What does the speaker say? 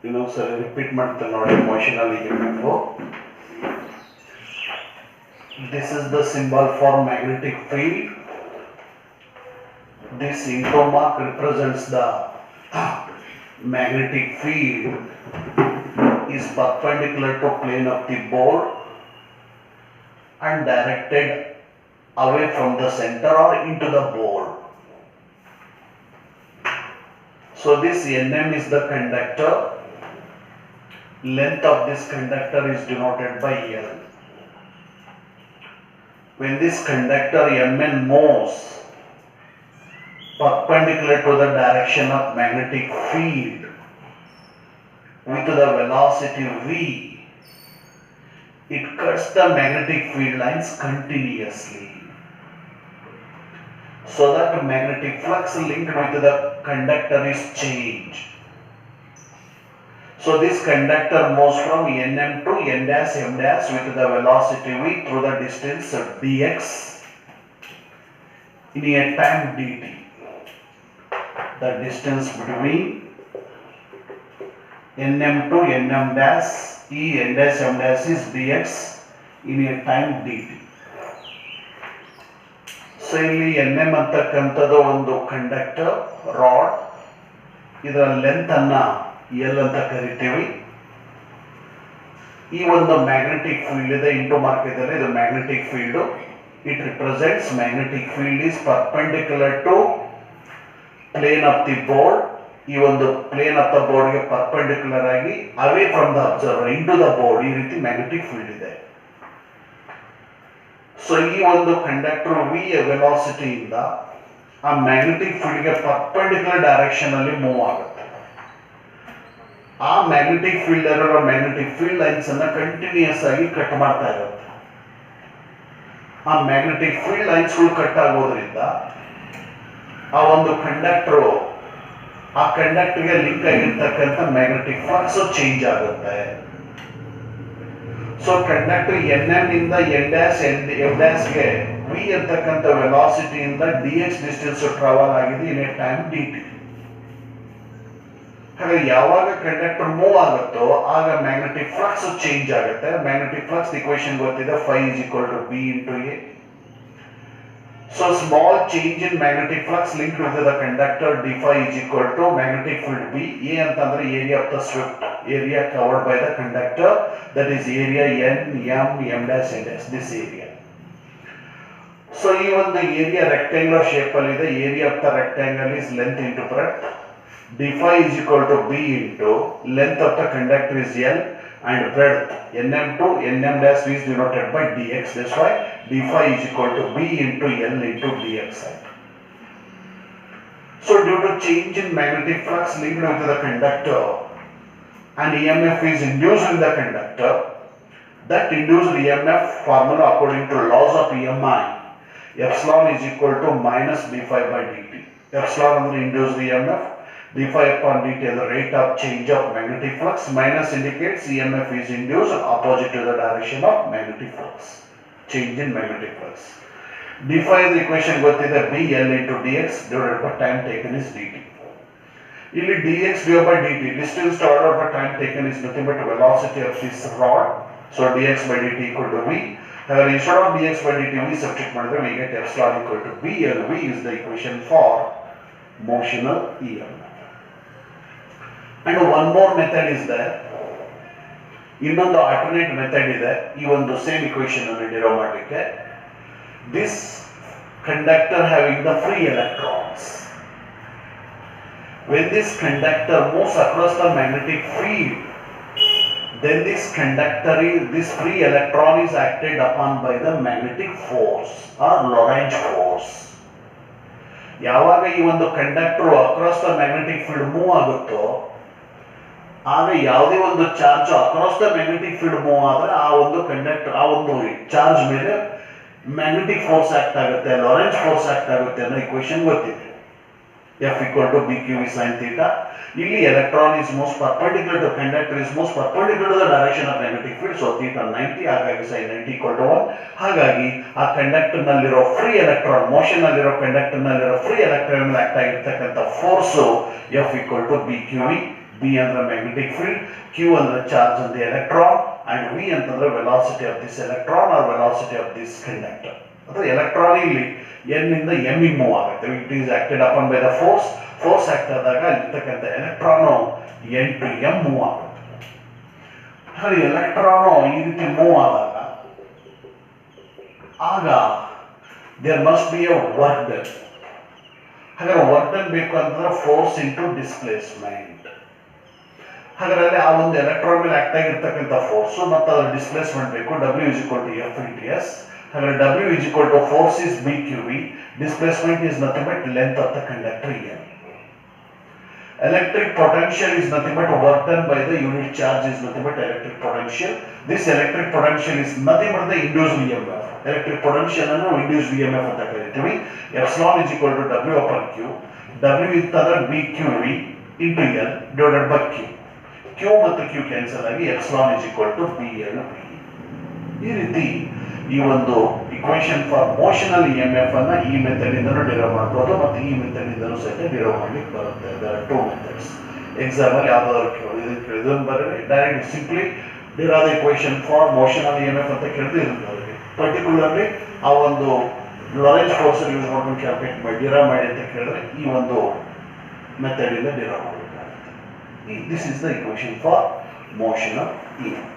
ಇನ್ನೊಂದ್ಸರಿ ರಿಪೀಟ್ ಮಾಡ್ತೇನೆ ನೋಡಿ. Emotional EMF. This is the symbol for magnetic field. This into mark represents the magnetic field is perpendicular to plane of the board and directed away from the center or into the board. So this Nm is the conductor. Length of this conductor is denoted by L. When this conductor Mn moves perpendicular to the direction of magnetic field with the velocity v, it cuts the magnetic field lines continuously, so that the magnetic flux linked with the conductor is changed. So this conductor moves from Nm to N dash M dash with the velocity v through the distance dx in a time dt. The distance between Nm to Nm dash E N dash M dash is dx in a time dt. So ಇಲ್ಲಿ Nm ಅಂತಕ್ಕಂಥದ್ದು ಒಂದು conductor rod, ಇದರ length ಅನ್ನ L ಅಂತ ಕರಿತೀವಿ. ಈ ಒಂದು magnetic field ಇದೆ, ಇಂಟು ಮಾರ್ಕ್ ಇದೆ, ಇದು magnetic field. It represents magnetic field is perpendicular to plane of the board. ಈ ಒಂದು ಪ್ಲೇನ್ ಆಫ್ ದ ಬೋರ್ಡ್ಗೆ ಪರ್ಪೆಂಡಿಕ್ಯುಲರ್ ಆಗಿ away from the observer into the board, ಈ ರೀತಿ ಮ್ಯಾಗ್ನೆಟಿಕ್ ಫೀಲ್ಡ್ ಇದೆ. ಸೊ ಈ ಒಂದು ಕಂಡಕ್ಟರ್ ವಿ ವೆಲಾಸಿಟಿಯಿಂದ ಆ ಮ್ಯಾಗ್ನೆಟಿಕ್ ಫೀಲ್ಡ್ಗೆ ಪರ್ಪೆಂಡಿಕ್ಯುಲರ್ ಡೈರೆಕ್ಷನ್ ಅಲ್ಲಿ ಮೂವ್ ಆಗುತ್ತೆ. ಆ ಮ್ಯಾಗ್ನೆಟಿಕ್ ಫೀಲ್ಡ್ ಇರೋ ಮ್ಯಾಗ್ನೆಟಿಕ್ ಫೀಲ್ಡ್ ಲೈನ್ಸ್ ಅನ್ನ ಕಂಟಿನ್ಯೂಸ್ ಆಗಿ ಕಟ್ ಮಾಡ್ತಾ ಇರುತ್ತೆ. ಆ ಮ್ಯಾಗ್ನೆಟಿಕ್ ಫೀಲ್ಡ್ ಲೈನ್ಸ್ಗಳು ಕಟ್ ಆಗೋದ್ರಿಂದ ಆ ಒಂದು ಕಂಡಕ್ಟರ್ ಆ ಕಂಡಕ್ಟರ್ಗೆ ಲಿಂಕ್ ಆಗಿರ್ತಕ್ಕಂಥ ಮ್ಯಾಗ್ನೆಟಿಕ್ ಫ್ಲಕ್ಸ್ ಚೇಂಜ್ ಆಗುತ್ತೆ. ಸೊ ಕಂಡಕ್ಟರ್ Nm ಇಂದ N dash M dash ಗೆ v ಅಂತಕ್ಕಂಥ ವೆಲಾಸಿಟಿಯಿಂದ dx ಡಿಸ್ಟೆನ್ಸ್ ಟ್ರಾವೆಲ್ ಆಗಿದೆ ಇನ್ ಎ ಟೈಮ್ dt. ಹಾಗಾಗಿ ಯಾವಾಗ ಕಂಡಕ್ಟರ್ ಮೂವ್ ಆಗುತ್ತೋ ಆಗ ಮ್ಯಾಗ್ನೆಟಿಕ್ ಫ್ಲಕ್ಸ್ ಚೇಂಜ್ ಆಗುತ್ತೆ. ಮ್ಯಾಗ್ನೆಟಿಕ್ ಫ್ಲಕ್ಸ್ ಇಕ್ವೇಶನ್ ಗೊತ್ತಿದೆ, phi is equal to b into a. So small change in magnetic flux linked with the conductor d phi is equal to magnetic field B. A ಅಂತಂದ್ರೆ area of the swept area covered by the conductor, that is area N M M dash N dash, this area. So ಈ ಒಂದು area rectangular shape ಅಲ್ಲಿ ಇದೆ. Area of the rectangle is length into breadth. d phi is equal to b into length of the conductor is L and breadth Nm to Nm dash is denoted by dx. That's why d phi is equal to b into L into dx. So due to change in magnetic flux linked with the conductor, an EMF is induced in the conductor. That induced EMF formula according to laws of EMI, epsilon is equal to minus d phi by dt. Epsilon is the induced EMF, d phi upon dt is the rate of change of magnetic flux, minus indicates EMF is induced opposite to the direction of magnetic flux, change in magnetic flux. d phi is the equation ಗೊತ್ತಿದೆ, b L into dx divided by time taken is dt. ಇಲ್ಲಿ dx divided by dt, distance divided by time taken is nothing but velocity of this rod. So dx by dt equal to v. However, instead of dx by dt we substitute ಮಾಡಿದ್ರೆ we get epsilon equal to b L. V is the equation for motional EMF. And one more method is there. ಇನ್ನೊಂದು alternate method ಇದೆ ಈ ಒಂದು same equation ಅನ್ನು derive ಮಾಡಲಿಕ್ಕೆ. This conductor having the free electrons. When this conductor moves across the magnetic field, then this free electron is acted upon by the magnetic force or Lorentz force. ಯಾವಾಗ ಈ ಒಂದು conductor across the magnetic field move ಆಗುತ್ತೋ ಆಗ ಯಾವುದೇ ಒಂದು charge across the magnetic field move ಆದ್ರೆ ಆ ಒಂದು ಕಂಡಕ್ಟರ್ ಆ ಒಂದು ಚಾರ್ಜ್ ಮೇಲೆ ಮ್ಯಾಗ್ನೆಟಿಕ್ ಫೋರ್ಸ್ ಆಕ್ಟ್ ಆಗುತ್ತೆ, ಲಾರೆಂಜ್ ಫೋರ್ಸ್ ಆಕ್ಟ್ ಆಗುತ್ತೆ ಅನ್ನೋ ಇಕ್ವೇಶನ್ ಗೊತ್ತಿದೆ. F equal to BQV sin theta. ಇಲ್ಲಿ electron is most perpendicular to conductor is most perpendicular to the direction of magnetic field. So theta 90, ಹಾಗಾಗಿ sin 90 equal to 1. ಹಾಗಾಗಿ ಆ conductor ನಲ್ಲಿರೋ free electron, motion ನಲ್ಲಿರೋ conductor ನಲ್ಲಿರೋ free electron ಮೇಲೆ act ಆಗಿರ್ತಕ್ಕಂಥ force F equal to BQV. B ಅಂದ್ರೆ magnetic field, Q ಅಂದ್ರೆ charge on the electron, and V ಅಂತಂದ್ರೆ velocity of this electron or velocity of this conductor. ಅಂದ್ರೆ electron ಇಲ್ಲಿ n ಇಂದ m ಗೆ ಮೂವ್ ಆಗುತ್ತೆ. It is acted upon by the force act ಆದಾಗ ಇರ್ತಕ್ಕಂಥ electron n to m move ಆಗುತ್ತೆ. ಹಾಗೆ ಎಲೆಕ್ಟ್ರಾನ್ ಈ ರೀತಿ ಮೂವ್ ಆದಾಗ ಆಗ there must be a work done. ಹಾಗಾದ್ರೆ ವರ್ಕ್ ಡನ್ ಬೇಕು ಅಂತಂದ್ರೆ ಫೋರ್ಸ್ ಇಂಟು ಡಿಸ್ಪ್ಲೇಸ್ಮೆಂಟ್. ಹಾಗಾದ್ರೆ ಆ ಒಂದು ಎಲೆಕ್ಟ್ರಾನ್ ಮೇಲೆ ಆಕ್ಟ್ ಆಗಿರ್ತಕ್ಕಂಥ ಫೋರ್ಸ್ ಮತ್ತು ಅದರ ಡಿಸ್ಪ್ಲೇಸ್ಮೆಂಟ್ ಬೇಕು. W is equal to F into S. ಹಾಗಾದ್ರೆ W is equal to force is BQV, displacement is nothing but length of the conductor M. Electric potential is nothing but work done by the unit charge is nothing but electric potential. This electric potential is nothing but the induced EMF. Electric potential ಅನ್ನು induced EMF ಅಂತ ಕರೀತೀವಿ. Epsilon is equal to W upon Q. W is the BQV into L divided by Q. Q ಮತ್ತು Q cancel ಆಗಿ epsilon is equal to BLV. ಈ ರೀತಿ ಈ ಒಂದು equation for motional EMF ಅನ್ನ ಈ ಮೆಥಡ್ ಇಂದನೂ ಡಿರೈವ್ ಮಾಡಬಹುದು ಮತ್ತು ಈ ಮೆಥಡ್ ಇಂದನೂ ಸಹಿತ ಡಿರೈವ್ ಮಾಡ್ಲಿಕ್ಕೆ ಬರುತ್ತೆ. there are two methods. Exam ಅಲ್ಲಿ ಯಾವ್ದಾದ್ರು ಕೇಳಿದ್ರು ಬರೀ direct simply derive the equation for motional EMF ಅಂತ ಕೇಳಿದ್ರೆ ಇರುತ್ತೆ. ಪರ್ಟಿಕ್ಯುಲರ್ಲಿ ಆ ಒಂದು ಲಾರೆಂಜ್ ಫೋರ್ಸ್ ಯೂಸ್ ಮಾಡ್ಕೊಂಡು ಕ್ಯಾಲ್ಕುಲೇಟ್ ಮಾಡಿ ಡಿರೈವ್ ಮಾಡಿ ಅಂತ ಕೇಳಿದ್ರೆ ಈ ಒಂದು ಮೆಥಡ್ ಇಂದ ಡಿರೈವ್ ಮಾಡಬೇಕಾಗುತ್ತೆ. This is the equation for motional EMF.